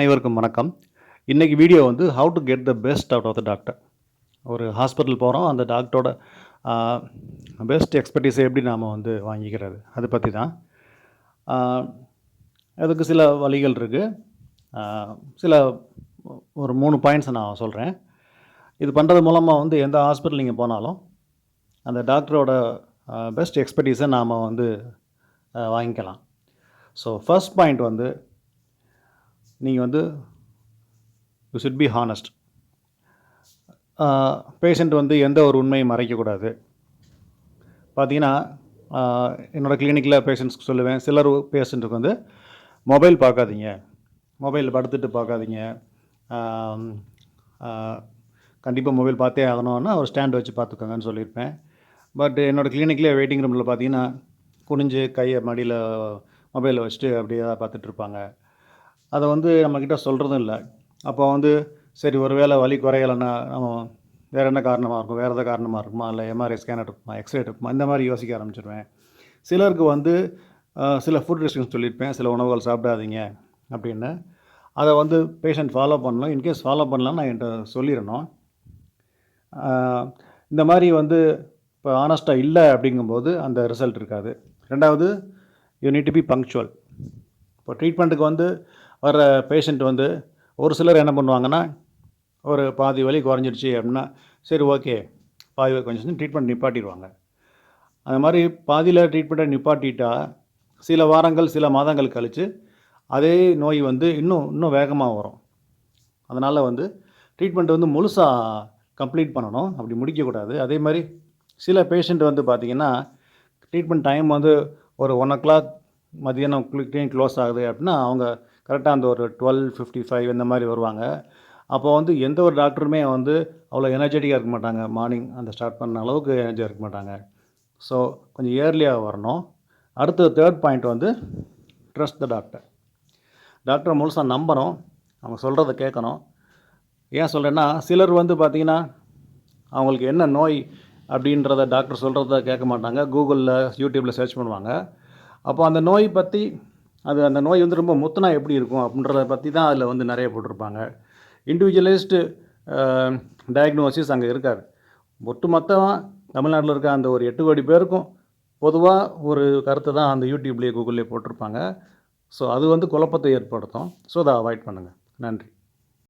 அனைவருக்கும் வணக்கம். இன்னைக்கு வீடியோ வந்து how to get the best out of the doctor. ஒரு ஹாஸ்பிட்டல் போகிறோம், அந்த டாக்டரோட பெஸ்ட் எக்ஸ்பர்டீஸை எப்படி நாம் வந்து வாங்கிக்கிறது, அதை பற்றி தான். அதுக்கு சில வழிகள் இருக்குது. சில ஒரு 3 பாயிண்ட்ஸை நான் சொல்கிறேன். இது பண்ணுறது மூலமாக வந்து எந்த ஹாஸ்பிட்டல் நீங்கள் போனாலும் அந்த டாக்டரோட பெஸ்ட் எக்ஸ்பர்டீஸை நாம் வந்து வாங்கிக்கலாம். ஸோ ஃபர்ஸ்ட் பாயிண்ட் வந்து நீங்கள் வந்து you should be honest. Patient வந்து எந்த ஒரு உண்மையும் மறைக்கக்கூடாது. பார்த்தீங்கன்னா என்னோடய கிளினிக்கில் பேஷண்ட்ஸ்க்கு சொல்லுவேன், சிலர் பேஷண்ட்டுக்கு வந்து மொபைல் பார்க்காதீங்க, மொபைல் படுத்துட்டு பார்க்காதீங்க, கண்டிப்பாக மொபைல் பார்த்தே ஆகணும்னா ஒரு ஸ்டாண்ட் வச்சு பார்த்துக்கோங்கன்னு சொல்லியிருப்பேன். பட் என்னோடய கிளினிக்கில் வெயிட்டிங் ரூமில் பார்த்தீங்கன்னா குனிஞ்சு கையை மடியில் மொபைலை வச்சுட்டு அப்படியே பார்த்துட்ருப்பாங்க. அதை வந்து நம்மக்கிட்ட சொல்கிறதும் இல்லை. அப்போ வந்து சரி, ஒரு வேளை வலி குறையலைன்னா நம்ம வேறு என்ன காரணமாக இருக்கும், வேறு எதாவது காரணமாக இருக்குமா, இல்லை எம்ஆர்ஐ ஸ்கேனர் இருக்குமா, எக்ஸ்ரே இருக்குமா, இந்த மாதிரி யோசிக்க ஆரம்பிச்சிடுவேன். சிலருக்கு வந்து சில ஃபுட் ரெஸ்ட்ரிக்ஷன்ஸ் சொல்லியிருப்பேன், சில உணவுகள் சாப்பிடாதீங்க அப்படின்னு. அதை வந்து பேஷண்ட் ஃபாலோ பண்ணலாம். இன்கேஸ் ஃபாலோ பண்ணலான்னு நான் என்கிட்ட சொல்லிடணும். இந்த மாதிரி வந்து இப்போ ஆனஸ்ட்டாக இல்லை அப்படிங்கும்போது அந்த ரிசல்ட் இருக்காது. ரெண்டாவது, you need to be punctual. இப்போ ட்ரீட்மெண்ட்டுக்கு வந்து வர பேஷண்ட் வந்து ஒரு சிலர் என்ன பண்ணுவாங்கன்னா, ஒரு பாதி வலி குறைஞ்சிடுச்சு அப்படின்னா சரி ஓகே, பாதி வலி கொஞ்சம் ட்ரீட்மெண்ட் நிப்பாட்டிடுவாங்க. அது மாதிரி பாதியில் ட்ரீட்மெண்ட்டை நிப்பாட்டிட்டா சில வாரங்கள் சில மாதங்கள் கழித்து அதே நோய் வந்து இன்னும் வேகமாக வரும். அதனால் வந்து ட்ரீட்மெண்ட் வந்து முழுசாக கம்ப்ளீட் பண்ணணும், அப்படி முடிக்கக்கூடாது. அதே மாதிரி சில பேஷண்ட் வந்து பார்த்திங்கன்னா ட்ரீட்மெண்ட் டைம் வந்து ஒரு 1 o'clock மதியானம் கிளினிக் க்ளோஸ் ஆகுது அப்படின்னா அவங்க கரெக்டாக அந்த ஒரு 12:55 இந்த மாதிரி வருவாங்க. அப்போ வந்து எந்த ஒரு டாக்டருமே வந்து அவ்வளோ எனர்ஜெட்டிக்காக இருக்க மாட்டாங்க. மார்னிங் அந்த ஸ்டார்ட் பண்ண அளவுக்கு எனர்ஜியாக இருக்க மாட்டாங்க. ஸோ கொஞ்சம் இயர்லியாக வரணும். அடுத்த தேர்ட் பாயிண்ட் வந்து ட்ரஸ்ட் த டாக்டர். டாக்டரை முழுசாக நம்பணும், அவங்க சொல்கிறத கேட்கணும். ஏன் சொல்கிறேன்னா, சிலர் வந்து பார்த்திங்கன்னா அவங்களுக்கு என்ன நோய் அப்படின்றத டாக்டர் சொல்கிறத கேட்க மாட்டாங்க. கூகுளில் யூடியூப்பில் சர்ச் பண்ணுவாங்க. அப்போ அந்த நோய் பற்றி அந்த நோய் வந்து ரொம்ப முத்துனா எப்படி இருக்கும் அப்படின்றத பற்றி தான் அதில் வந்து நிறைய போட்டிருப்பாங்க. இண்டிவிஜுவலைஸ்டு டயக்னோசிஸ் அங்கே இருக்காது. ஒட்டுமொத்தமாக தமிழ்நாட்டில் இருக்க அந்த ஒரு 8 கோடி பேருக்கும் பொதுவாக ஒரு கருத்தை தான் அந்த யூடியூப்லேயே கூகுள்லேயே போட்டிருப்பாங்க. ஸோ அது வந்து குழப்பத்தை ஏற்படுத்தும். ஸோ அதை அவாய்ட் பண்ணுங்கள். நன்றி.